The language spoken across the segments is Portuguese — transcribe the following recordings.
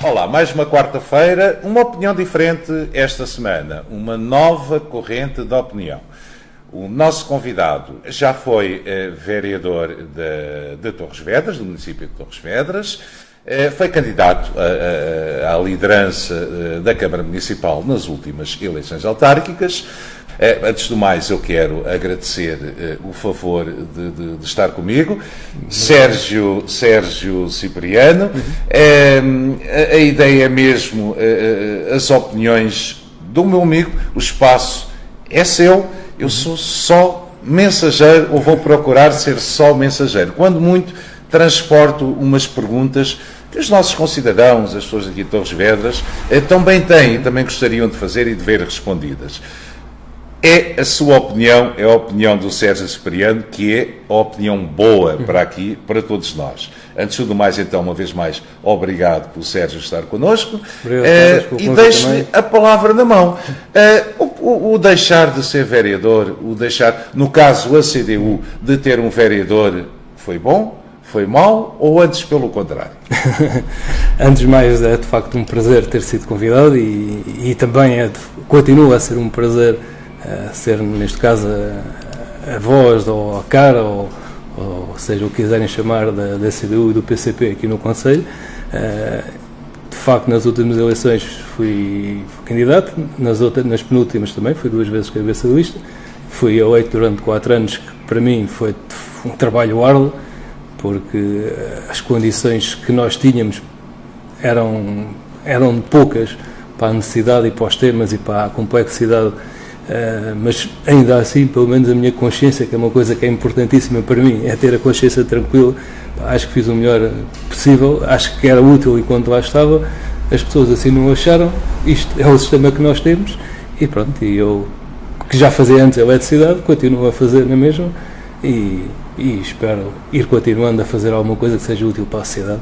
Olá, mais uma quarta-feira, uma opinião diferente esta semana, uma nova corrente de opinião. O nosso convidado já foi vereador de Torres Vedras, do município de Torres Vedras, foi candidato à liderança da Câmara Municipal nas últimas eleições autárquicas. Antes do mais, eu quero agradecer o favor de estar comigo, Sérgio Cipriano. A ideia é mesmo as opiniões do meu amigo, o espaço é seu, eu sou só mensageiro, ou vou procurar ser só mensageiro. Quando muito, transporto umas perguntas que os nossos concidadãos, as pessoas aqui de Torres Vedras, também têm e também gostariam de fazer e de ver respondidas. É a sua opinião, é a opinião do Sérgio Cipriano, que é a opinião boa para aqui, para todos nós. Antes de tudo mais, então, uma vez mais, obrigado pelo Sérgio estar connosco. E deixo-lhe a palavra na mão. O deixar de ser vereador, o deixar, no caso a CDU, de ter um vereador, foi bom? Foi mau? Ou antes pelo contrário? Antes de mais, é de facto um prazer ter sido convidado e também continua a ser um prazer ser, neste caso, a voz ou a cara, ou seja, o que quiserem chamar da CDU e do PCP aqui no Conselho. De facto, nas últimas eleições fui candidato, nas penúltimas também, fui 2 vezes cabeça de lista, fui eleito durante 4 anos, que para mim foi um trabalho árduo, porque as condições que nós tínhamos eram poucas para a necessidade e para os temas e para a complexidade. Mas ainda assim, pelo menos a minha consciência, que é uma coisa que é importantíssima para mim, é ter a consciência tranquila. Acho que fiz o melhor possível, acho que era útil enquanto lá estava, as pessoas assim não acharam, isto é o sistema que nós temos e pronto, e eu, que já fazia antes a eletricidade, continuo a fazer na mesma e espero ir continuando a fazer alguma coisa que seja útil para a sociedade.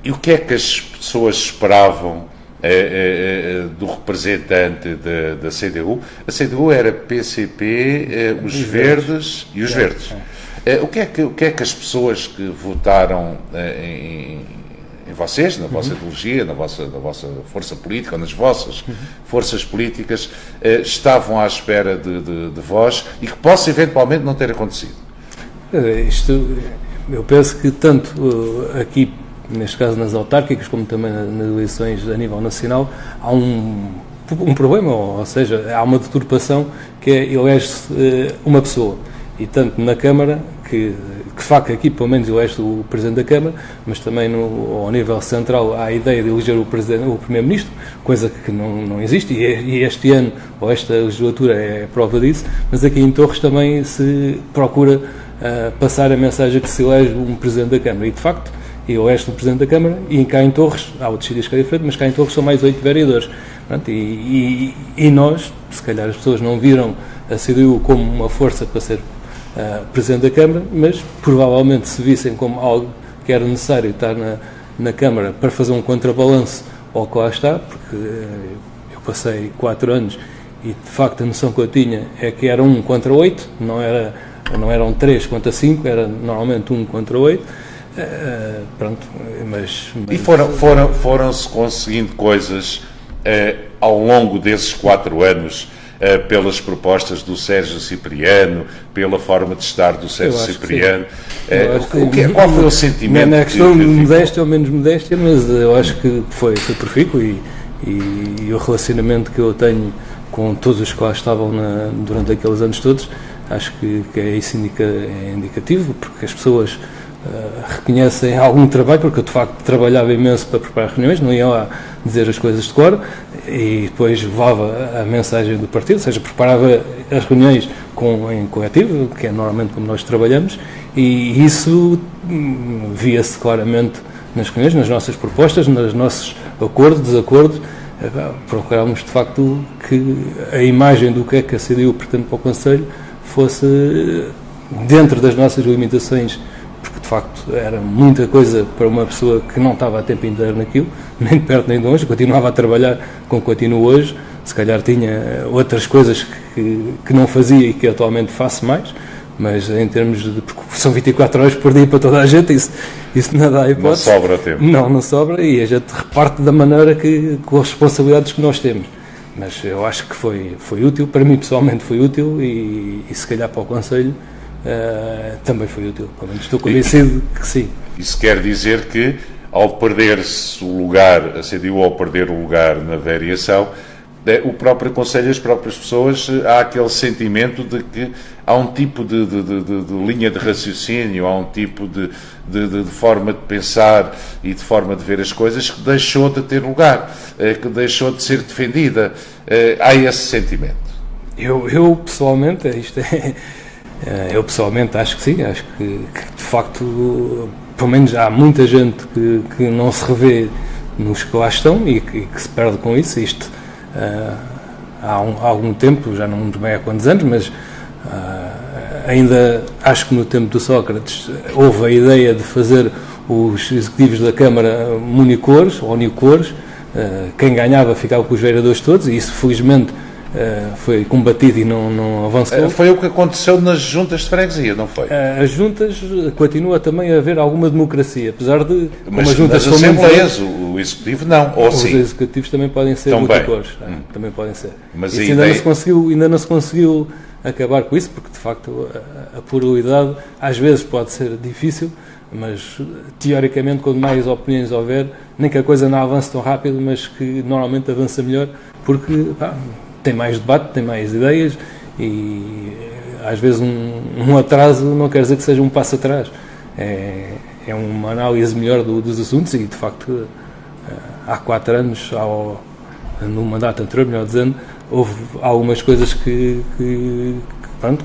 E o que é que as pessoas esperavam do representante da CDU? A CDU era PCP, os Verdes e os Verdes. O que é que as pessoas que votaram em vocês, na vossa ideologia, na vossa força política, ou nas vossas forças políticas, estavam à espera de vós e que possa eventualmente não ter acontecido? Eu penso que tanto aqui, neste caso nas autárquicas, como também nas eleições a nível nacional, há um problema, ou seja, há uma deturpação que é elege-se uma pessoa. E tanto na Câmara, que de facto aqui pelo menos elege o Presidente da Câmara, mas também ao nível central há a ideia de eleger o Primeiro-Ministro, coisa que não existe, e este ano, ou esta legislatura, é prova disso, mas aqui em Torres também se procura passar a mensagem que se elege um Presidente da Câmara, e de facto, e o resto do Presidente da Câmara, e cá em Torres, há outros sítios que é diferente, mas cá em Torres são mais 8 vereadores. Pronto, e nós, se calhar as pessoas não viram a CDU como uma força para ser Presidente da Câmara, mas provavelmente se vissem como algo que era necessário estar na Câmara para fazer um contrabalanço ao que lá está, porque eu passei 4 anos e de facto a noção que eu tinha é que era 1 contra 8, não eram 3 contra 5, era normalmente 1 contra 8. Pronto, mas... E foram-se conseguindo coisas ao longo desses 4 anos, pelas propostas do Sérgio Cipriano, pela forma de estar do Sérgio Cipriano. Qual foi o sentimento? Não é questão de modéstia ou menos modéstia, mas eu acho que foi profícuo e o relacionamento que eu tenho com todos os que lá estavam durante aqueles anos todos, acho que isso é indicativo, porque as pessoas reconhecem algum trabalho, porque eu de facto trabalhava imenso para preparar reuniões, não ia lá dizer as coisas de cor e depois levava a mensagem do partido, ou seja, preparava as reuniões em coletivo, que é normalmente como nós trabalhamos, e isso via-se claramente nas reuniões, nas nossas propostas, nos nossos acordos, desacordos. Procurávamos de facto que a imagem do que é que a CDU pretende para o Conselho fosse dentro das nossas limitações, porque de facto era muita coisa para uma pessoa que não estava a tempo inteiro naquilo, nem de perto nem de longe, continuava a trabalhar como continuo hoje, se calhar tinha outras coisas que não fazia e que atualmente faço mais, mas em termos de, porque são 24 horas por dia para toda a gente, isso não dá hipótese. Não sobra tempo. Não sobra, e a gente reparte da maneira com as responsabilidades que nós temos. Mas eu acho que foi útil, para mim pessoalmente foi útil, e se calhar para o Conselho também foi útil. Pelo menos estou convencido que sim. Isso quer dizer que, ao perder-se o lugar, a CDU ao perder o lugar na variação, o próprio Conselho, as próprias pessoas, há aquele sentimento de que há um tipo de linha de raciocínio, há um tipo de forma de pensar e de forma de ver as coisas que deixou de ter lugar, que deixou de ser defendida. Há esse sentimento. Eu pessoalmente, eu pessoalmente acho que sim, acho que de facto, pelo menos há muita gente que não se revê nos que lá estão e que se perde com isso. Isto há algum tempo, já não me lembro bem há quantos anos, mas ainda acho que no tempo do Sócrates houve a ideia de fazer os executivos da Câmara monicores ou unicores, quem ganhava ficava com os vereadores todos, e isso felizmente foi combatido e não avançou. Foi o que aconteceu nas juntas de freguesia, não foi? As juntas, continua também a haver alguma democracia, apesar de... Mas nas assembleias, o executivo não, ou os sim? Os executivos também podem ser unicores, também podem ser. Mas ainda não se conseguiu acabar com isso, porque de facto a pluralidade às vezes pode ser difícil, mas teoricamente, quando mais opiniões houver, nem que a coisa não avance tão rápido, mas que normalmente avança melhor, porque tem mais debate, tem mais ideias, e às vezes um atraso não quer dizer que seja um passo atrás. É uma análise melhor dos assuntos, e de facto há 4 anos, no mandato anterior, melhor dizendo, houve algumas coisas que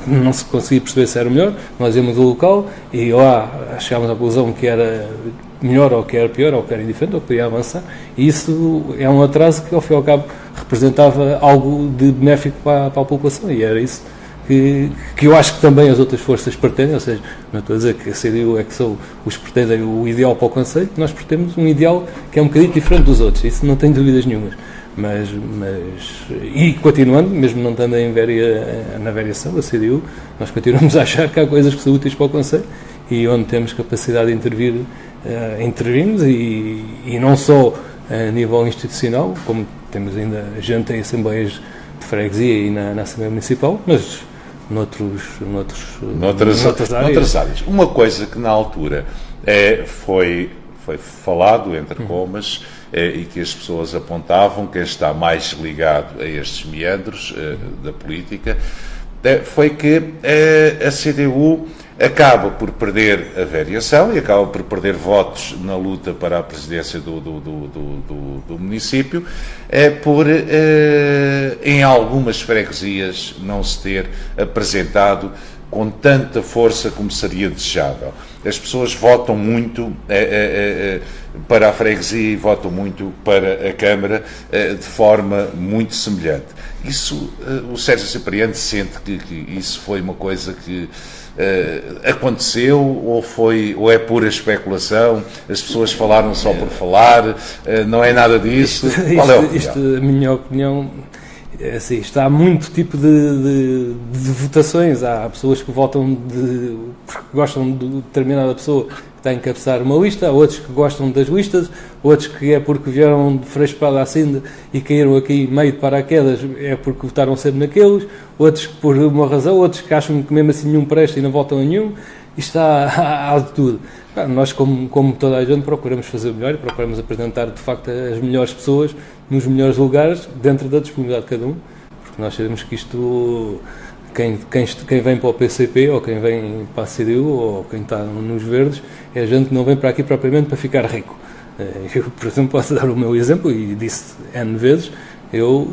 não se conseguia perceber se era melhor. Nós íamos ao local e lá chegámos à conclusão que era melhor, ou que era pior, ou que era indiferente, ou que podia avançar, e isso é um atraso que ao fim e ao cabo representava algo de benéfico para a população, e era isso que eu acho que também as outras forças pretendem. Ou seja, não estou a dizer que a CDU é que são os que pretendem o ideal para o Conselho, nós pretendemos um ideal que é um bocadinho diferente dos outros, isso não tenho dúvidas nenhumas. Mas e continuando, mesmo não estando na variação da CDU, nós continuamos a achar que há coisas que são úteis para o Conselho, e onde temos capacidade de intervir, intervimos, e não só a nível institucional, como temos ainda gente em assembleias de freguesia e na Assembleia Municipal, mas noutras áreas. Uma coisa que na altura foi falado, entre comas, e que as pessoas apontavam, quem está mais ligado a estes meandros da política, foi que a CDU acaba por perder a variação e acaba por perder votos na luta para a presidência do município, por em algumas freguesias não se ter apresentado com tanta força como seria desejável. As pessoas votam muito para a freguesia e votam muito para a Câmara de forma muito semelhante. Isso, o Sérgio Cipriano sente que isso foi uma coisa que aconteceu, ou é pura especulação, as pessoas falaram só por falar, não é nada disso? Qual é a opinião? A minha opinião, assim, está há muito tipo de votações. Há pessoas que votam porque gostam de determinada pessoa que está a encabeçar uma lista, há outros que gostam das listas, outros que é porque vieram de Frei Espada à Cinda e caíram aqui meio de paraquedas, é porque votaram sempre naqueles, outros que por uma razão, outros que acham que mesmo assim nenhum presta e não votam a nenhum. Isto há de tudo. Nós, como toda a gente, procuramos fazer o melhor e procuramos apresentar de facto as melhores pessoas nos melhores lugares, dentro da disponibilidade de cada um, porque nós sabemos que isto, quem vem para o PCP, ou quem vem para a CDU, ou quem está nos verdes, é gente que não vem para aqui propriamente para ficar rico. Eu, por exemplo, posso dar o meu exemplo, e disse N vezes, eu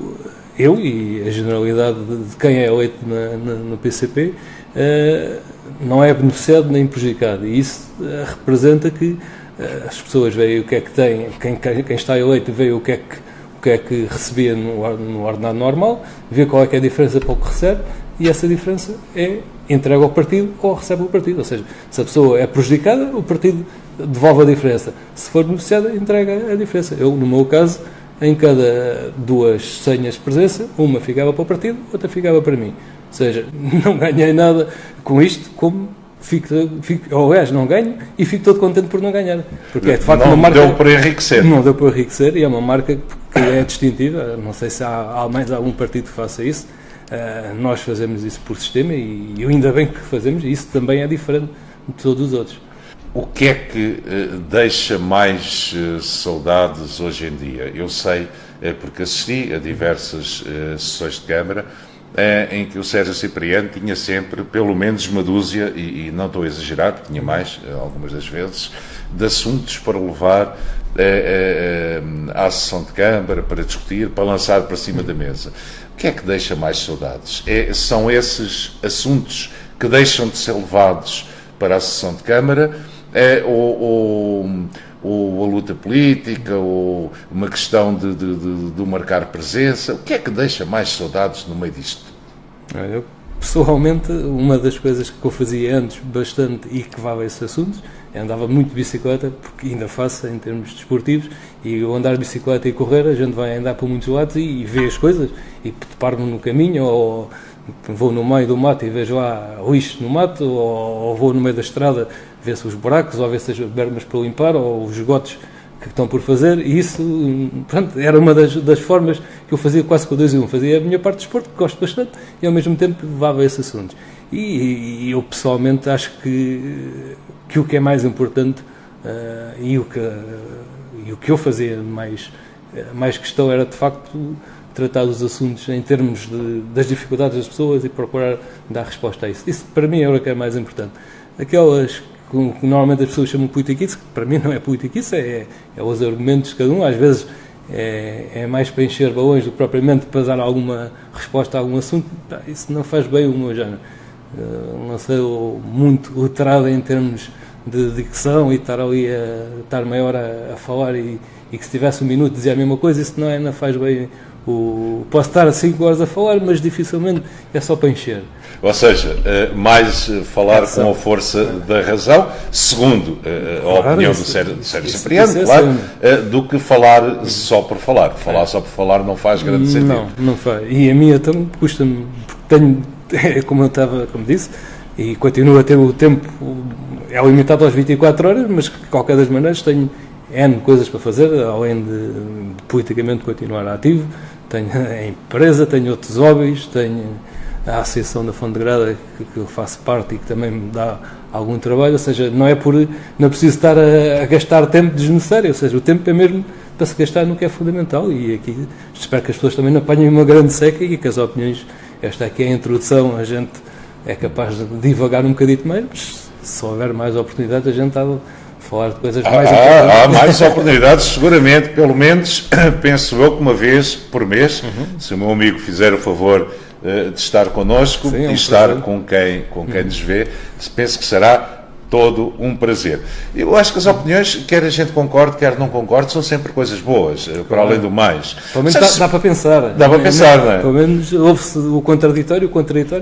e a generalidade de quem é eleito no PCP não é beneficiado nem prejudicado, e isso representa que as pessoas veem o que é que têm, quem está eleito vê o que é que recebia no ordenado normal, vê qual é que é a diferença para o que recebe, e essa diferença é entregue ao partido ou recebe o partido. Ou seja, se a pessoa é prejudicada, o partido devolve a diferença. Se for beneficiada, entrega a diferença. Eu, no meu caso, em cada 2 senhas de presença, uma ficava para o partido, outra ficava para mim. seja, não ganhei nada com isto, como aliás, não ganho e fico todo contente por não ganhar. Porque é de facto não uma marca. Não deu para enriquecer. Não deu para enriquecer e é uma marca que é distintiva. Não sei se há mais algum partido que faça isso. Nós fazemos isso por sistema e ainda bem que fazemos, e isso também é diferente de todos os outros. O que é que deixa mais saudades hoje em dia? Eu sei, porque assisti a diversas sessões de Câmara, em que o Sérgio Cipriano tinha sempre pelo menos uma dúzia, e não estou a exagerar, porque tinha mais, algumas das vezes, de assuntos para levar à sessão de Câmara, para discutir, para lançar para cima da mesa. O que é que deixa mais saudades? São esses assuntos que deixam de ser levados para a sessão de Câmara, ou a luta política, ou uma questão de marcar presença? O que é que deixa mais saudades no meio disto? Eu, pessoalmente, uma das coisas que eu fazia antes bastante e que levava a esses assuntos, andava muito de bicicleta, porque ainda faço em termos desportivos, e eu andar de bicicleta e correr, a gente vai andar por muitos lados e vê as coisas, e paro-me no caminho, ou vou no meio do mato e vejo lá lixo no mato, ou vou no meio da estrada ver se os buracos, ou ver se as bermas para limpar, ou os esgotos que estão por fazer, e isso, pronto, era uma das formas que eu fazia quase com o 2 em 1. Fazia a minha parte de desporto, que gosto bastante, e ao mesmo tempo levava esses assuntos. E eu pessoalmente acho que o que é mais importante, e o que eu fazia mais questão era de facto tratar dos assuntos em termos das dificuldades das pessoas e procurar dar resposta a isso. Isso para mim é o que é mais importante. Aquelas que normalmente as pessoas chamam de politiquice, que para mim não é politiquice, é os argumentos de cada um, às vezes é mais para encher balões do que propriamente para dar alguma resposta a algum assunto. Isso não faz bem o meu género. Não sou muito letrado em termos de dicção e estar meia hora a falar e que se tivesse um minuto dizia a mesma coisa, isso não faz bem. Posso estar 5 horas a falar, mas dificilmente é só para encher. Ou seja, mais falar com a força da razão, segundo a opinião do Sérgio Cipriano, claro, do que falar só por falar. Falar só por falar não faz grande sentido. Não faz. E a minha também custa-me, porque como disse, e continuo a ter o tempo, é limitado às 24 horas, mas de qualquer das maneiras tenho N coisas para fazer, além de politicamente continuar ativo. Tenho a empresa, tenho outros hobbies, tenho a Associação da Fonte de Grada, que eu faço parte e que também me dá algum trabalho, ou seja, não é preciso estar a gastar tempo desnecessário, ou seja, o tempo é mesmo para se gastar no que é fundamental, e aqui espero que as pessoas também não apanhem uma grande seca e que as opiniões, esta aqui é a introdução, a gente é capaz de divagar um bocadinho mais, mas se houver mais oportunidades a gente há de falar de coisas mais importantes. Há mais oportunidades, seguramente, pelo menos, penso eu que uma vez por mês, se o meu amigo fizer o favor de estar connosco e estar com quem nos vê, penso que será todo um prazer. Eu acho que as opiniões, quer a gente concorde, quer não concorde, são sempre coisas boas, para além do mais. Pelo menos dá para pensar. Dá para pensar, não é? Pelo menos ouve-se o contraditório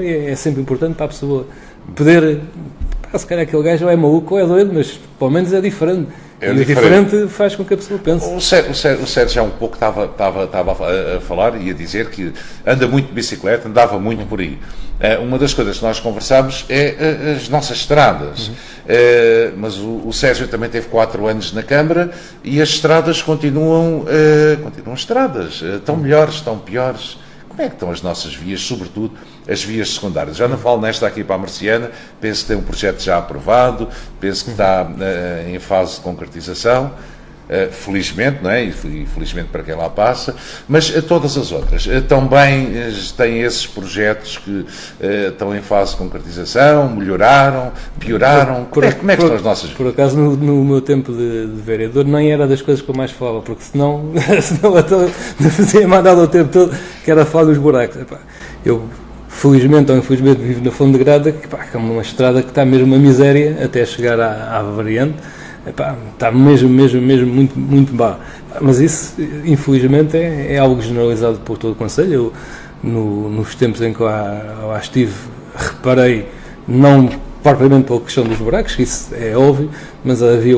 é sempre importante para a pessoa poder... Se calhar aquele gajo ou é maluco ou é doido, mas pelo menos é diferente. E o diferente faz com que a pessoa pense. O Sérgio já um pouco estava a falar e a dizer que anda muito de bicicleta, andava muito por aí. Uma das coisas que nós conversámos é as nossas estradas. Mas o Sérgio também teve 4 anos na Câmara e as estradas continuam estradas. Estão melhores, estão piores. Como é que estão as nossas vias, sobretudo as vias secundárias? Já não falo nesta aqui para a Marciana, penso que tem um projeto já aprovado, penso que está em fase de concretização, felizmente, não é? E felizmente para quem lá passa, mas todas as outras também têm esses projetos que estão em fase de concretização, melhoraram, pioraram. Como é que estão as nossas vias? Por acaso, no meu tempo de vereador, nem era das coisas que eu mais falava, porque senão eu fazia mandado o tempo todo que era falar dos buracos. Eu, felizmente ou infelizmente, vivo na Fonte de Grada, que é uma estrada que está mesmo uma miséria até chegar à variante. Está mesmo muito, muito bom. Mas isso, infelizmente, é algo generalizado por todo o Conselho. Eu, nos tempos em que lá estive, reparei, não propriamente pela questão dos buracos, isso é óbvio, mas havia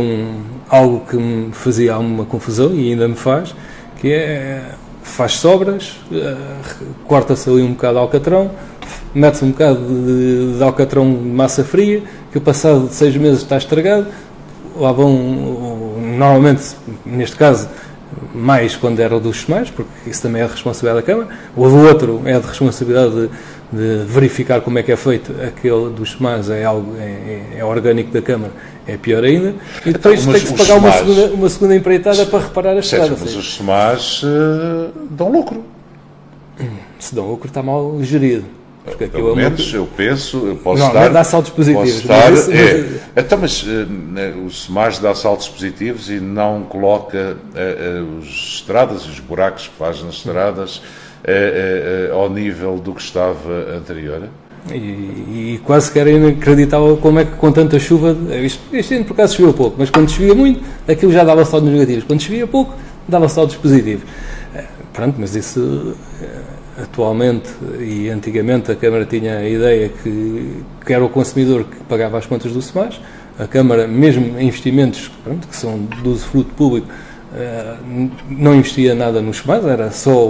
algo que me fazia alguma confusão e ainda me faz sobras, corta-se ali um bocado ao alcatrão, mete-se um bocado de alcatrão de massa fria, que o passado de 6 meses está estragado, lá vão, normalmente, neste caso, mais quando era o dos SEMAS, porque isso também é a responsabilidade da Câmara, o do outro é de responsabilidade de verificar como é que é feito, aquele dos SEMAS é orgânico da Câmara, é pior ainda, e depois então, tem que se pagar uma segunda empreitada para reparar a estrada. Mas os SEMAS dão lucro. Se dão lucro está mal gerido. Porque pelo menos eu penso, eu posso não, estar... Não dá saltos positivos. Então, mas o SEMAS dá saltos positivos e não coloca as estradas e os buracos que faz nas estradas ao nível do que estava anterior? E quase que era inacreditável como é que com tanta chuva, este ano por acaso choveu pouco, mas quando chovia muito, aquilo já dava saltos negativos. Quando chovia pouco, dava saltos positivos. Pronto, mas isso... Atualmente e antigamente a Câmara tinha a ideia que era o consumidor que pagava as contas do SEMAS. A Câmara, mesmo em investimentos que são do usufruto público, não investia nada nos SEMAS, era só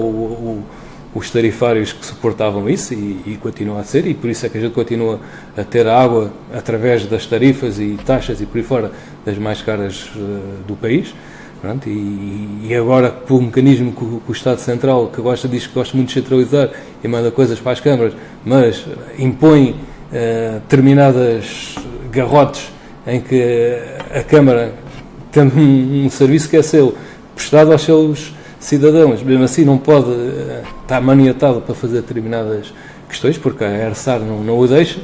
os tarifários que suportavam isso e continua a ser, e por isso é que a gente continua a ter a água através das tarifas e taxas e por aí fora das mais caras do país. Pronto, e agora, pelo mecanismo que o Estado Central, que diz que gosta muito de centralizar e manda coisas para as câmaras, mas impõe determinadas garrotes em que a Câmara, tendo um serviço que é seu, prestado aos seus cidadãos, mesmo assim não pode estar maniatado para fazer determinadas questões, porque a ERSAR não o deixa,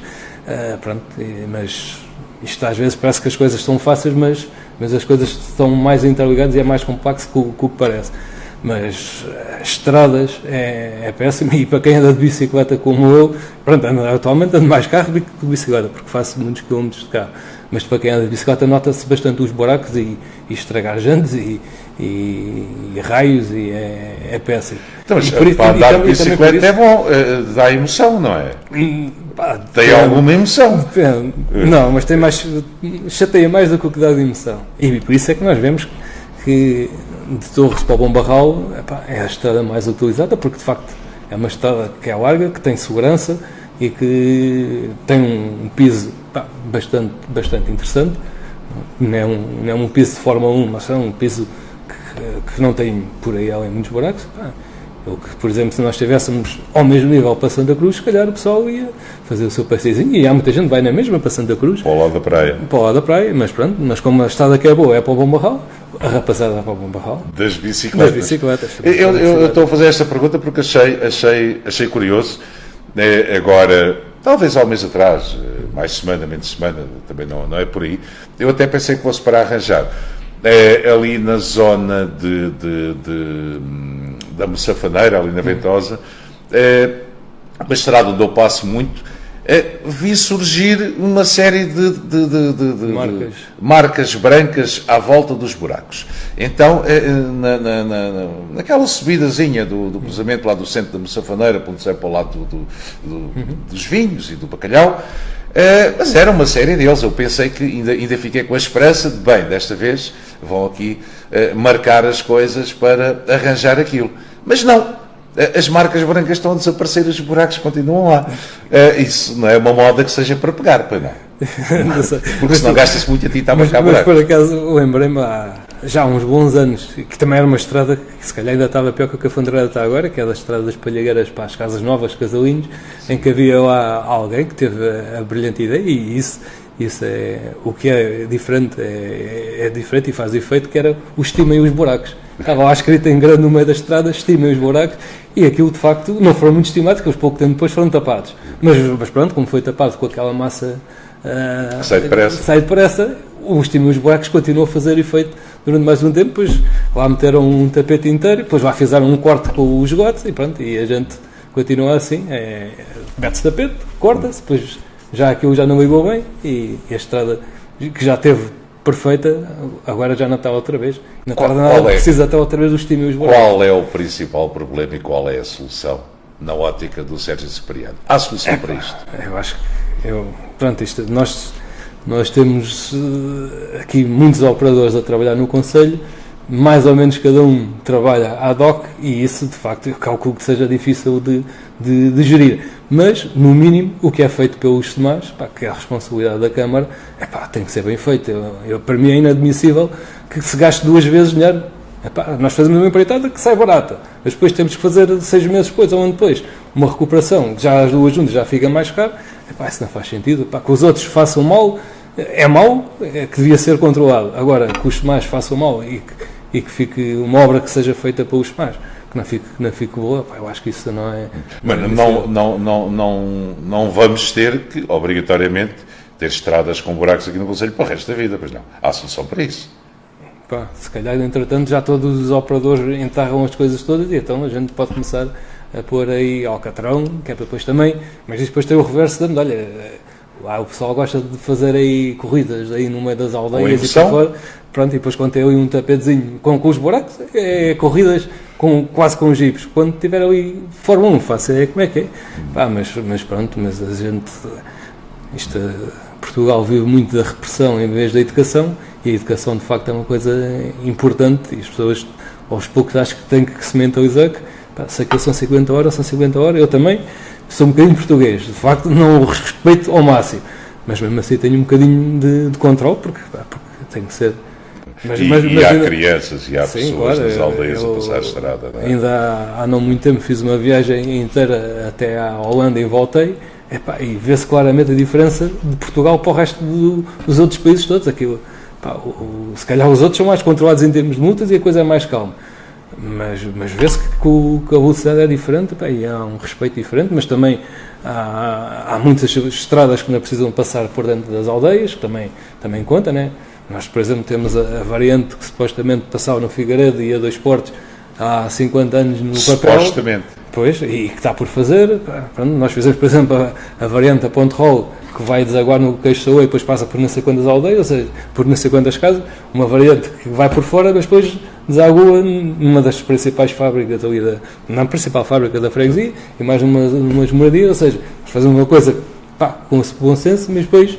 mas isto às vezes parece que as coisas são fáceis, mas as coisas estão mais interligadas e é mais complexo que o que parece. Mas estradas é péssimo, e para quem anda de bicicleta como eu, atualmente ando mais carro do que de bicicleta, porque faço muitos quilómetros de carro, mas para quem anda de bicicleta nota-se bastante os buracos e estragar jantes e raios, e é péssimo. Então, mas para andar de bicicleta é bom, dá emoção, não é? Tem alguma emoção. Depende. Não, mas chateia mais do que o que dá de emoção. E por isso é que nós vemos que de Torres para o Bom Barral é a estrada mais utilizada, porque de facto é uma estrada que é larga, que tem segurança e que tem um piso bastante interessante. Não é um piso de Fórmula 1, mas é um piso que não tem por aí além muitos buracos. Por exemplo, se nós estivéssemos ao mesmo nível para Santa Cruz, se calhar o pessoal ia fazer o seu passeiozinho, e há muita gente que vai na mesma para Santa Cruz. Para o lado da praia. Para o lado da praia, mas pronto, mas como a estrada que é boa é para o Bom Barral, a rapaziada vai para o Bom Barral. Das bicicletas. Eu estou a fazer esta pergunta porque achei curioso. Agora, talvez há um mês atrás, mais semana, menos semana, também não é por aí, eu até pensei que fosse para arranjar. Ali na zona da Moçafaneira, ali na Ventosa, uma estrada onde eu passo muito, vi surgir uma série de marcas brancas à volta dos buracos. Então, naquela subidazinha do cruzamento lá do centro da Moçafaneira, para onde sai para o lado dos vinhos e do bacalhau, mas era uma série deles. Eu pensei que ainda fiquei com a esperança de, bem, desta vez vão aqui marcar as coisas para arranjar aquilo. Mas não, as marcas brancas estão a desaparecer, os buracos continuam lá. Isso não é uma moda que seja para pegar, para não. Porque senão gasta-se muito a tinta a marcar buracos. Mas por acaso lembrei-me já há uns bons anos, que também era uma estrada que se calhar ainda estava pior que a Cafandrada está agora, que é da estrada das Palhagueiras para as Casas Novas, Casalinhos, em que havia lá alguém que teve a brilhante ideia, e isso é o que é diferente, é diferente e faz efeito, que era o estimem os buracos. Estava lá escrito em grande no meio da estrada, estimem os buracos, e aquilo de facto não foram muito estimados, porque eles pouco tempo depois foram tapados. Mas pronto, como foi tapado com aquela massa sai depressa, o estimem os buracos continuou a fazer efeito durante mais um tempo. Depois lá meteram um tapete inteiro, depois lá fizeram um corte com os esgotos e pronto, e a gente continua assim, mete-se tapete, corta-se, depois já aquilo já não ligou bem, e a estrada que já teve perfeita, agora já não está outra vez. Não está nada, precisa até outra vez do estímulo os buracos. Qual é o principal problema e qual é a solução na ótica do Sérgio Cipriano? Há solução para isto? Eu acho que nós temos aqui muitos operadores a trabalhar no Conselho, mais ou menos cada um trabalha ad hoc e isso, de facto, eu calculo que seja difícil de gerir. Mas, no mínimo, o que é feito pelos SEMAS, que é a responsabilidade da Câmara, tem que ser bem feito. Para mim é inadmissível que se gaste 2 vezes dinheiro. Nós fazemos uma empreitada que sai barata, mas depois temos que fazer 6 meses depois ou um ano depois uma recuperação, que já as 2 juntas já fica mais caro. Isso não faz sentido. Que os outros façam mal, é mau, é que devia ser controlado. Agora, que os SEMAS façam mal e que fique uma obra que seja feita pelos SEMAS, que não fique boa, eu acho que isso não é... Mas não vamos ter que, obrigatoriamente, ter estradas com buracos aqui no Concelho para o resto da vida, pois não. Há solução para isso. Se calhar, entretanto, já todos os operadores enterram as coisas todas e então a gente pode começar a pôr aí alcatrão, que é para depois também, mas depois tem o reverso da medalha. Lá o pessoal gosta de fazer aí corridas aí no meio das aldeias e para fora. Pronto, e depois quando tem ali um tapetezinho com os buracos, é corridas quase com jipes. Quando tiver ali Fórmula 1, faça como é que é. Mas pronto, mas a gente... Portugal vive muito da repressão em vez da educação, e a educação de facto é uma coisa importante e as pessoas aos poucos acho que têm que se mentalizar que se aquilo são 50 horas, eu também sou um bocadinho português, de facto não o respeito ao máximo, mas mesmo assim tenho um bocadinho de controle porque tem que ser. Mas há crianças e há pessoas nas aldeias a passar a estrada. Não é? Ainda há não muito tempo fiz uma viagem inteira até à Holanda e voltei. E vê-se claramente a diferença de Portugal para o resto dos outros países todos. Aquilo, se calhar os outros são mais controlados em termos de multas e a coisa é mais calma. Mas vê-se que a velocidade é diferente e há um respeito diferente, mas também há muitas estradas que não precisam passar por dentro das aldeias, que também conta, né? Nós, por exemplo, temos a variante que supostamente passava no Figueiredo e a 2 Portos há 50 anos no papel. Supostamente. Pois, e que está por fazer. Pronto, nós fizemos, por exemplo, a variante a Ponte Rol, que vai desaguar no Queixo Saúde e depois passa por não sei quantas aldeias, ou seja, por não sei quantas casas, uma variante que vai por fora, mas depois desagua numa das principais fábricas ali, na principal fábrica da freguesia, e mais umas moradias, ou seja, fazemos uma coisa com bom senso, mas depois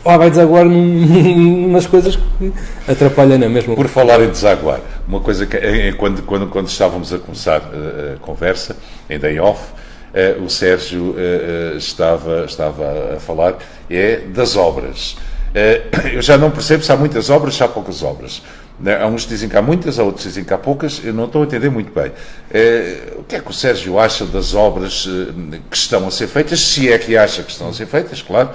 vai desaguar nas coisas que atrapalham na mesma. Por falar em desaguar, uma coisa que quando estávamos a começar a conversa, ainda em off, o Sérgio estava a falar das obras. Eu já não percebo se há muitas obras, se há poucas obras. Há uns que dizem que há muitas, há outros que dizem que há poucas, eu não estou a entender muito bem. O que é que o Sérgio acha das obras que estão a ser feitas, se é que acha que estão a ser feitas, claro,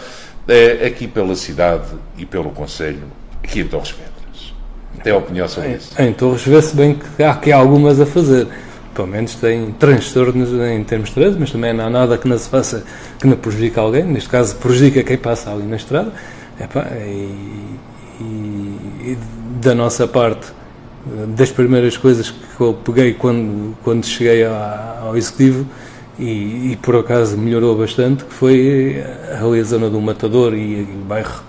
aqui pela cidade e pelo Concelho, aqui em Torres Vedras? Tem opinião sobre isso? Em Torres vê-se bem que há algumas a fazer. Pelo menos tem transtornos em termos de trânsito, mas também não há nada que não se faça que não prejudique alguém. Neste caso, prejudica quem passa ali na estrada. E da nossa parte, das primeiras coisas que eu peguei quando cheguei ao Executivo, e por acaso melhorou bastante, que foi ali a zona do Matador e o bairro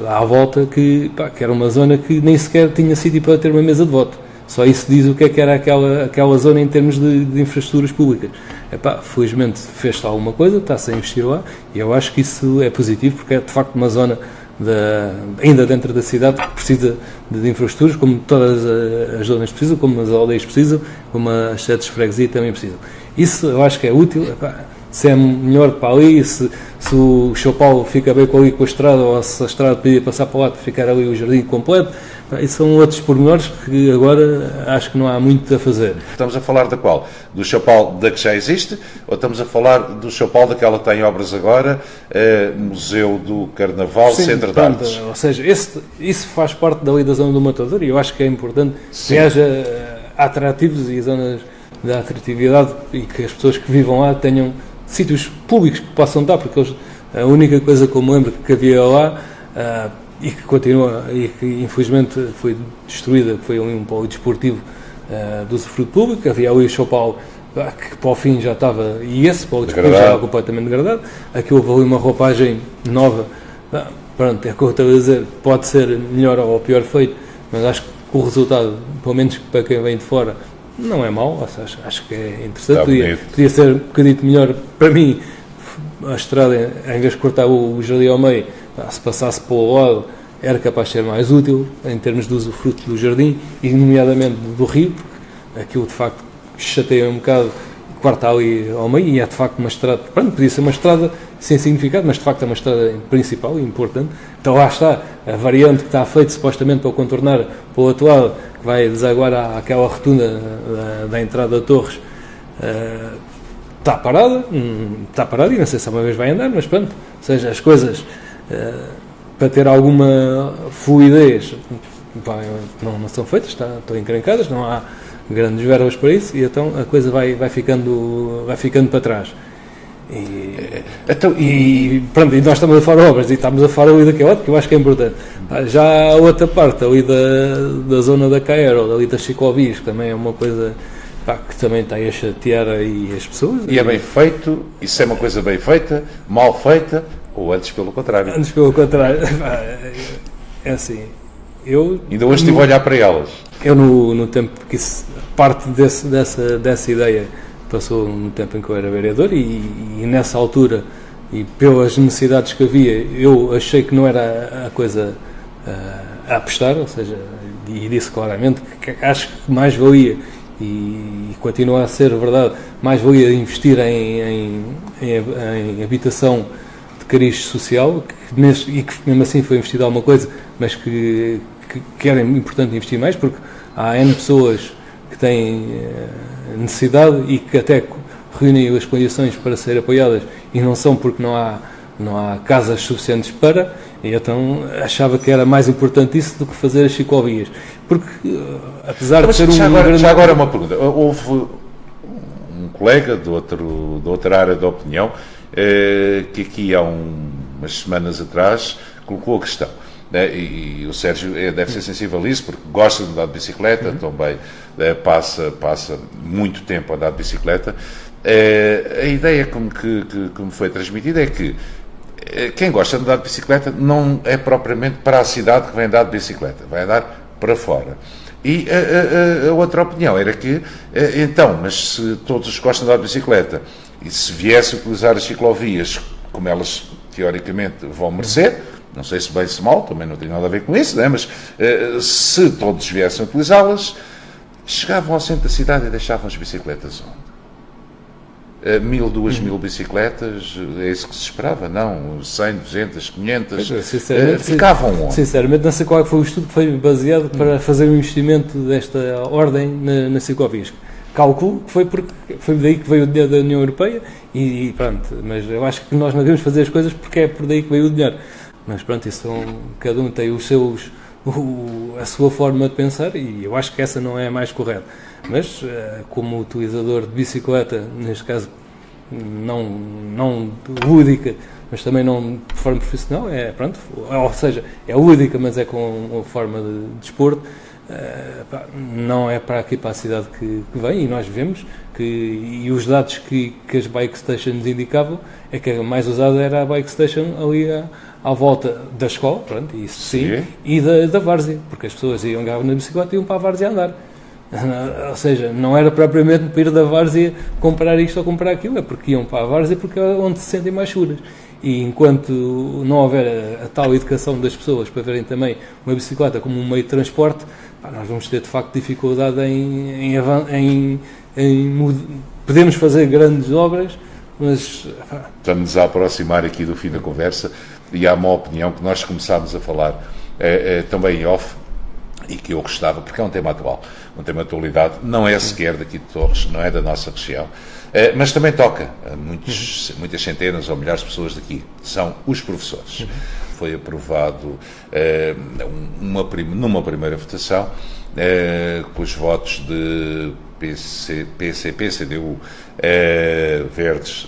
à volta, que era uma zona que nem sequer tinha sítio para ter uma mesa de voto. Só isso diz o que é que era aquela zona em termos de infraestruturas públicas. Felizmente fez-se alguma coisa, está-se a investir lá, e eu acho que isso é positivo, porque é de facto uma zona ainda dentro da cidade que precisa de infraestruturas, como todas as zonas precisam, como as aldeias precisam, como as sedes de freguesia também precisam. Isso eu acho que é útil. Se é melhor para ali, se o São Paulo fica bem ali com a estrada, ou se a estrada podia passar para lá para ficar ali o jardim completo, isso são outros pormenores que agora acho que não há muito a fazer. Estamos a falar da qual? Do São Paulo da que já existe, ou estamos a falar do São Paulo daquela que tem obras agora, Museu do Carnaval, sim, Centro de Artes? Ou seja, isso faz parte da lei da zona do Matador, e eu acho que é importante que haja atrativos e zonas de atratividade, e que as pessoas que vivam lá tenham sítios públicos que possam dar, porque a única coisa que eu me lembro que havia lá, e que continua, e que infelizmente foi destruída, foi ali um polidesportivo do usufruto público. Havia ali o São Paulo, que para o fim já estava, e esse polidesportivo já estava completamente degradado. Aqui houve ali uma roupagem nova, pronto, é o que eu estava a dizer, pode ser melhor ou pior feito, mas acho que o resultado, pelo menos para quem vem de fora, não é mau. Acho que é interessante. Podia ser um bocadinho melhor para mim. A estrada, em vez de cortar o jardim ao meio, se passasse para o lado era capaz de ser mais útil em termos de usufruto do jardim e nomeadamente do rio, porque aquilo de facto chateia um bocado, corta ali ao meio e é de facto uma estrada, pronto, podia ser uma estrada sem significado, mas de facto é uma estrada principal e importante. Então lá está, a variante que está feita supostamente para contornar para o outro lado, que vai desaguar àquela rotunda da entrada de Torres, está parada e não sei se uma vez vai andar, mas pronto, ou seja, as coisas para ter alguma fluidez não são feitas, estão encrencadas, não há grandes verbas para isso e então a coisa vai ficando para trás. E nós estamos a falar de obras e estamos a falar ali daquele lado, que eu acho que é importante. Já a outra parte ali da zona da Caero, ali das ciclovias, que também é uma coisa que também está a chatear aí as pessoas. E é bem feito, isso é uma coisa bem feita, mal feita, ou antes pelo contrário? Antes pelo contrário. É assim, ainda hoje estive a olhar para elas. Eu no tempo que parte dessa ideia passou no tempo em que eu era vereador e nessa altura e pelas necessidades que havia eu achei que não era a coisa a apostar, ou seja, e disse claramente que acho que mais valia e continua a ser verdade, mais valia investir em habitação de cariz social e que mesmo assim foi investido alguma coisa, mas que era importante investir mais porque há N pessoas que têm necessidade e que até reúnem as condições para ser apoiadas e não são porque não há casas suficientes para, e então achava que era mais importante isso do que fazer as ciclovias. Porque, apesar de ser já agora uma pergunta. Houve um colega de outra área de opinião que aqui há umas semanas atrás colocou a questão. E o Sérgio deve ser sensível a isso porque gosta de andar de bicicleta, também passa muito tempo a andar de bicicleta. A ideia que me foi transmitida é que quem gosta de andar de bicicleta não é propriamente para a cidade que vai andar de bicicleta, vai andar para fora. E a outra opinião era que, então, mas se todos gostam de andar de bicicleta e se viesse a utilizar as ciclovias como elas teoricamente vão merecer, não sei se bem se mal, também não tem nada a ver com isso, mas se todos viessem a utilizá-las, chegavam ao centro da cidade e deixavam as bicicletas onde? 1.000, 2.000 bicicletas, é isso que se esperava? Não, 100, 200, 500, ficavam onde? Sinceramente não sei qual foi o estudo que foi baseado para fazer um investimento desta ordem nas ciclovias. Calculo que foi daí que veio o dinheiro da União Europeia e pronto, mas eu acho que nós não devemos fazer as coisas porque é por daí que veio o dinheiro. Mas pronto, cada um tem a sua forma de pensar e eu acho que essa não é a mais correta. Mas, como utilizador de bicicleta, neste caso não lúdica, mas também não de forma profissional, ou seja, é lúdica, mas é com uma forma de desporto, não é para aqui para a cidade que vem, e nós vemos e os dados que as bike stations indicavam é que a mais usada era a bike station ali à volta da escola, pronto, isso sim, e da várzea, porque as pessoas iam na bicicleta e iam para a várzea andar. Ou seja, não era propriamente para ir da várzea comprar isto ou comprar aquilo, é porque iam para a várzea porque é onde se sentem mais seguras. E enquanto não houver a tal educação das pessoas para verem também uma bicicleta como um meio de transporte, nós vamos ter de facto dificuldade em podemos fazer grandes obras, mas... Estamos a aproximar aqui do fim da conversa e há uma opinião que nós começámos a falar também em off e que eu gostava, porque é um tema atual, um tema de atualidade, não é sequer daqui de Torres, não é da nossa região, mas também toca a muitas centenas ou milhares de pessoas daqui, são os professores. Foi aprovado numa primeira votação, com os votos de PCP, CDU, Verdes,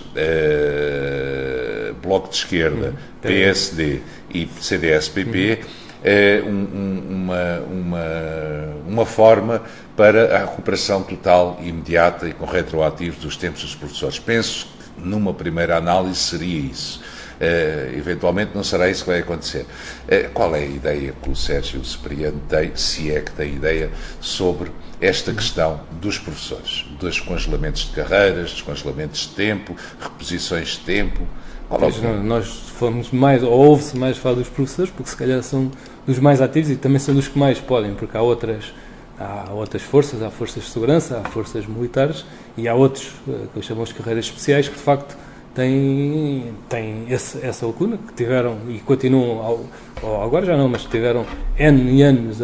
Bloco de Esquerda, PSD e CDS-PP, uma forma para a recuperação total, imediata e com retroativos dos tempos dos professores. Penso que numa primeira análise seria isso. Eventualmente não será isso que vai acontecer. Qual é a ideia que o Sérgio Cipriano tem, se é que tem ideia, sobre esta questão dos professores, dos congelamentos de carreiras, dos congelamentos de tempo, reposições de tempo? Nós falamos mais, ou ouve-se mais falar dos professores, porque se calhar são dos mais ativos e também são dos que mais podem, porque há outras forças, há forças de segurança, há forças militares e há outros, que eu chamo de carreiras especiais, que de facto têm essa lacuna, que tiveram e continuam, agora já não, mas tiveram N anos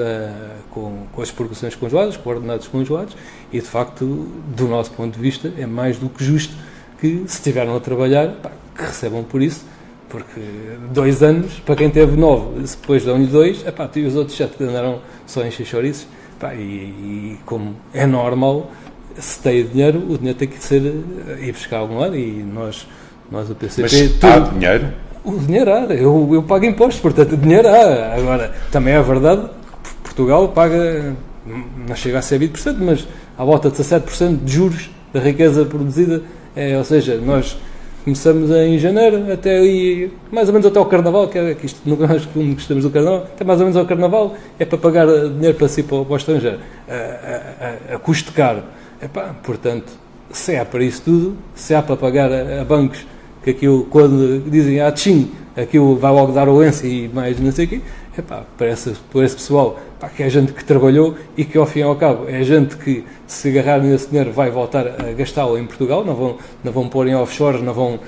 com as progressões congeladas, com ordenados congelados, e de facto, do nosso ponto de vista, é mais do que justo que, se estiveram a trabalhar, que recebam por isso, porque 2 anos, para quem teve 9, depois dão-lhe 2, e os outros já andaram só em encher chouriços, e como é normal, se tem dinheiro, o dinheiro tem que ir buscar a algum lado, e nós o PCP... Mas há dinheiro? O dinheiro há, eu pago impostos, portanto o dinheiro há. Agora, também é verdade que Portugal paga, não chega a ser 20%, mas à volta de 17% de juros da riqueza produzida, ou seja, nós começamos em janeiro, até aí, mais ou menos até ao Carnaval, que isto nós gostamos do Carnaval, até mais ou menos ao Carnaval, é para pagar dinheiro para si, para o estrangeiro, a custo caro. Portanto, se há para isso tudo, se há para pagar a bancos, que aquilo, quando dizem tchim, aquilo vai logo dar doença e mais não sei o quê, para esse pessoal, que é gente que trabalhou e que ao fim e ao cabo é gente que, se agarrar nesse dinheiro, vai voltar a gastá-lo em Portugal, não vão pôr em offshore, não vão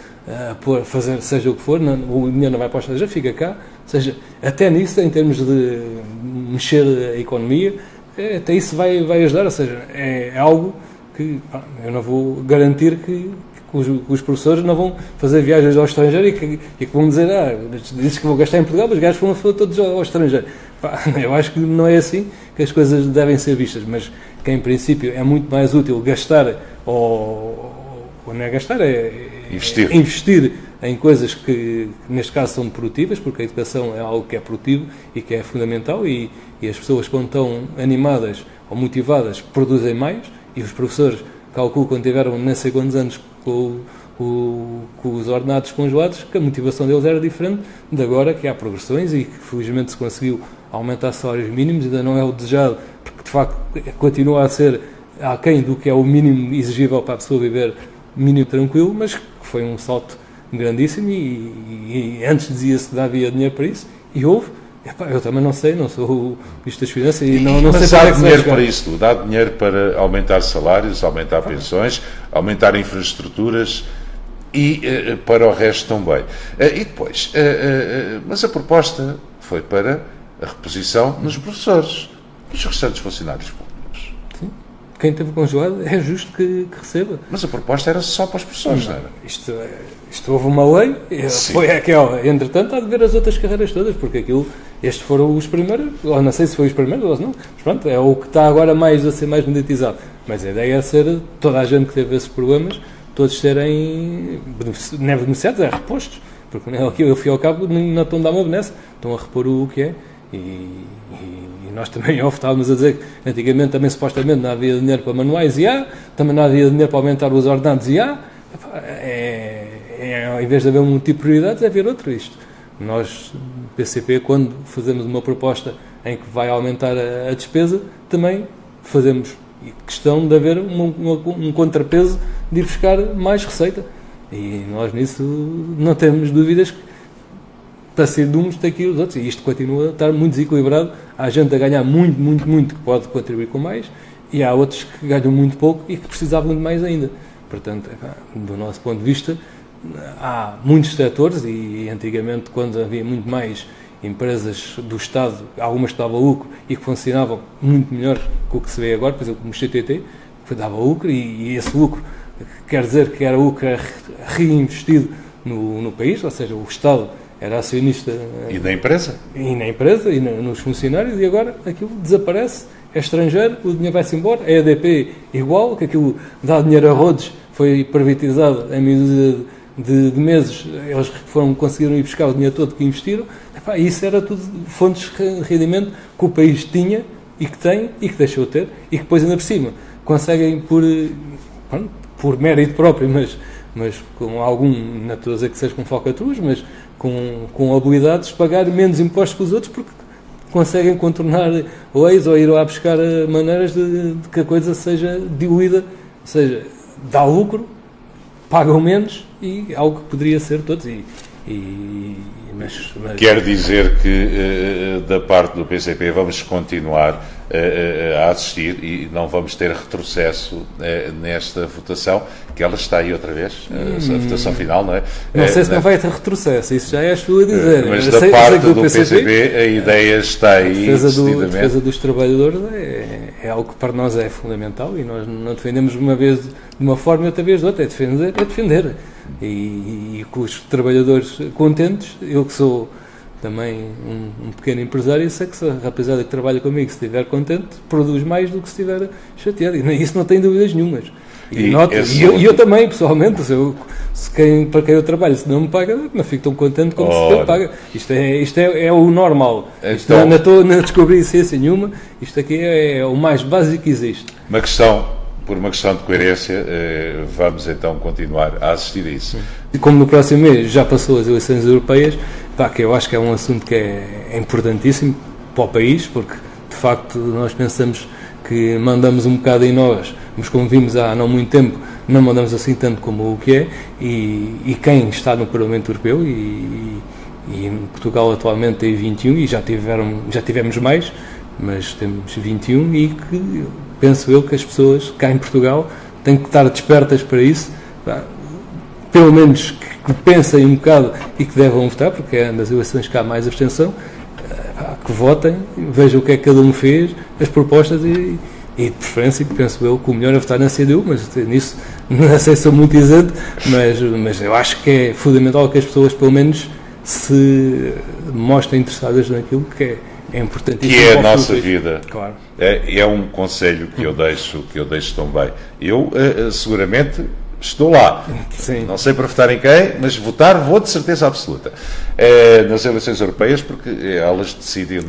fazer seja o que for, o dinheiro não vai para o estrangeiro, fica cá, ou seja, até nisso, em termos de mexer a economia, até isso vai ajudar, ou seja, é algo que eu não vou garantir que os professores não vão fazer viagens ao estrangeiro e que vão dizer, dizes que vou gastar em Portugal, mas os gajos foram todos ao estrangeiro. Eu acho que não é assim que as coisas devem ser vistas, mas que em princípio é muito mais útil gastar, ou não é gastar, é investir em coisas que neste caso são produtivas, porque a educação é algo que é produtivo e que é fundamental, e as pessoas, quando estão animadas ou motivadas, produzem mais, e os professores, calculo, quando tiveram não sei quantos anos com os ordenados congelados, que a motivação deles era diferente de agora, que há progressões e que felizmente se conseguiu aumentar salários mínimos, ainda não é o desejado, porque de facto continua a ser aquém do que é o mínimo exigível para a pessoa viver mínimo tranquilo, mas que foi um salto grandíssimo, e antes dizia-se que havia dinheiro para isso, e houve. Eu também não sei, não sou o Ministro das Finanças e não sei se há dinheiro para isso tudo. Há dinheiro para aumentar salários, aumentar pensões, aumentar infraestruturas e para o resto também. E depois, mas a proposta foi para a reposição nos professores, nos restantes funcionários públicos. Sim. Quem teve congelado é justo que receba. Mas a proposta era só para os professores, não era? Isto houve uma lei, foi aquela. Entretanto, há de ver as outras carreiras todas, porque estes foram os primeiros, ou não sei se foi os primeiros ou não, mas pronto, é o que está agora a ser mais mediatizado. Mas a ideia é ser toda a gente que teve esses problemas, todos serem, não é beneficiados, é repostos, porque ao fim e ao cabo não estão a dar uma benesse, estão a repor o que é, e nós também estávamos a dizer que antigamente também supostamente não havia dinheiro para manuais, também não havia dinheiro para aumentar os ordenados, em vez de haver um tipo de prioridades, é haver outro. Isto. Nós, PCP, quando fazemos uma proposta em que vai aumentar a despesa, também fazemos questão de haver um contrapeso de ir buscar mais receita. E nós nisso não temos dúvidas que para ser de uns tem que ir os outros. E isto continua a estar muito desequilibrado. Há gente a ganhar muito, muito, muito que pode contribuir com mais, e há outros que ganham muito pouco e que precisavam de mais ainda. Portanto, do nosso ponto de vista, há muitos setores, e antigamente, quando havia muito mais empresas do Estado, algumas que davam lucro e que funcionavam muito melhor que o que se vê agora, por exemplo, como o CTT, que dava lucro, e esse lucro quer dizer que era lucro reinvestido no país, ou seja, o Estado era acionista. E na empresa? E na empresa, e nos funcionários, e agora aquilo desaparece, é estrangeiro, o dinheiro vai-se embora, a EDP igual, que aquilo dá dinheiro a rodos, foi privatizado em medida de meses, eles conseguiram ir buscar o dinheiro todo que investiram, e isso era tudo fontes de rendimento que o país tinha, e que tem, e que deixou de ter, e que depois ainda por cima conseguem por mérito próprio, mas com algum, não estou a dizer que seja com falcatruas, mas com habilidades, pagar menos impostos que os outros, porque conseguem contornar leis ou ir lá buscar maneiras de que a coisa seja diluída, ou seja, dá lucro, pagam menos e algo que poderia ser todos. Mas quer dizer que da parte do PCP vamos continuar a assistir e não vamos ter retrocesso nesta votação, que ela está aí outra vez, a votação final, não é? Não sei se não vai ter retrocesso, isso já és tu a dizer. Mas da parte do PCP a ideia está aí. A defesa dos trabalhadores é algo que para nós é fundamental e nós não defendemos uma vez de uma forma e outra vez de outra, é defender. E com os trabalhadores contentes, eu que sou também um pequeno empresário, sei que se a rapaziada que trabalha comigo, se estiver contente, produz mais do que se estiver chateado. E isso não tem dúvidas nenhumas. E eu também, pessoalmente, para quem eu trabalho, se não me paga, não fico tão contente como se me paga. Isto é o normal. Então, não descobri ciência nenhuma. Isto aqui é o mais básico que existe. Por uma questão de coerência, vamos então continuar a assistir a isso. E como no próximo mês já passou as eleições europeias, que eu acho que é um assunto que é importantíssimo para o país, porque de facto nós pensamos que mandamos um bocado em nós, mas como vimos há não muito tempo, não mandamos assim tanto como o que é, e quem está no Parlamento Europeu, e Portugal atualmente tem 21, e já tivemos mais, mas temos 21, e que penso eu que as pessoas cá em Portugal têm que estar despertas para isso, pelo menos que pensem um bocado e que devam votar, porque é nas eleições que há mais abstenção, que votem, vejam o que é que cada um fez, as propostas e de preferência, que penso eu que o melhor é votar na CDU, mas nisso não sei se sou muito isento, mas eu acho que é fundamental que as pessoas pelo menos se mostrem interessadas naquilo que é importantíssimo. Que é a nossa vida. Claro. É um conselho que eu deixo também. Eu seguramente estou lá. Sim. Não sei para votar em quem, mas vou de certeza absoluta. Nas eleições europeias, porque elas decidem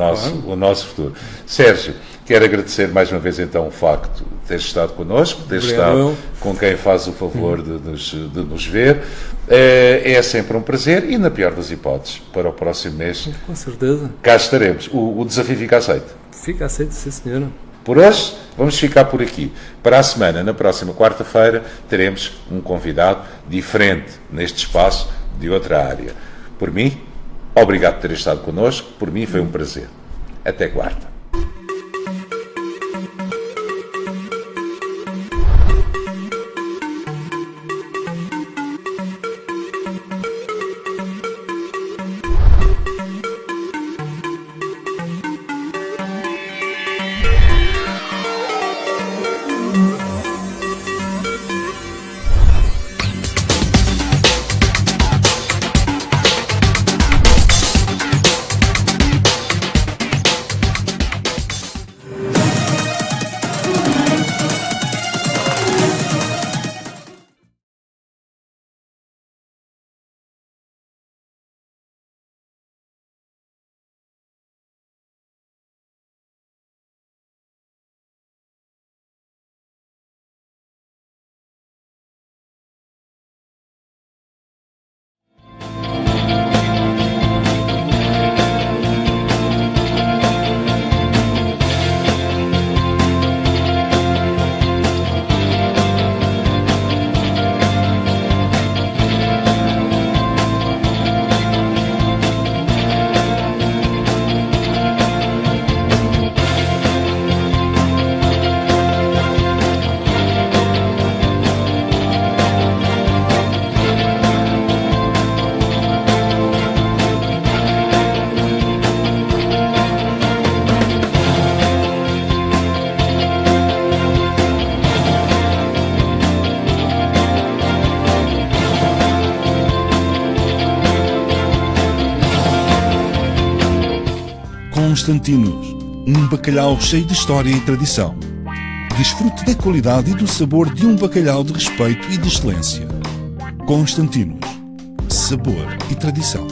o nosso futuro. Sérgio, quero agradecer mais uma vez então o facto de teres estado connosco, de teres estado com quem faz o favor de nos ver. É sempre um prazer e, na pior das hipóteses, para o próximo mês, com certeza, cá estaremos. O desafio fica aceito. Fica aceito, sim senhora. Por hoje, vamos ficar por aqui. Para a semana, na próxima quarta-feira, teremos um convidado diferente neste espaço, de outra área. Por mim, obrigado por ter estado connosco. Por mim, foi um prazer. Até quarta. Constantinos, um bacalhau cheio de história e tradição. Desfrute da qualidade e do sabor de um bacalhau de respeito e de excelência. Constantinos, sabor e tradição.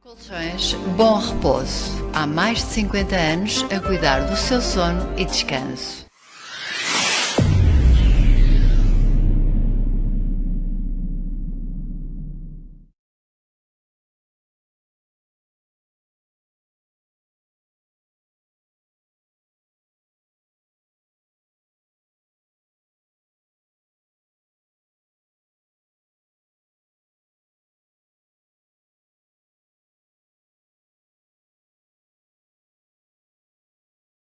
Colchões Bom Repouso. Há mais de 50 anos a cuidar do seu sono e descanso.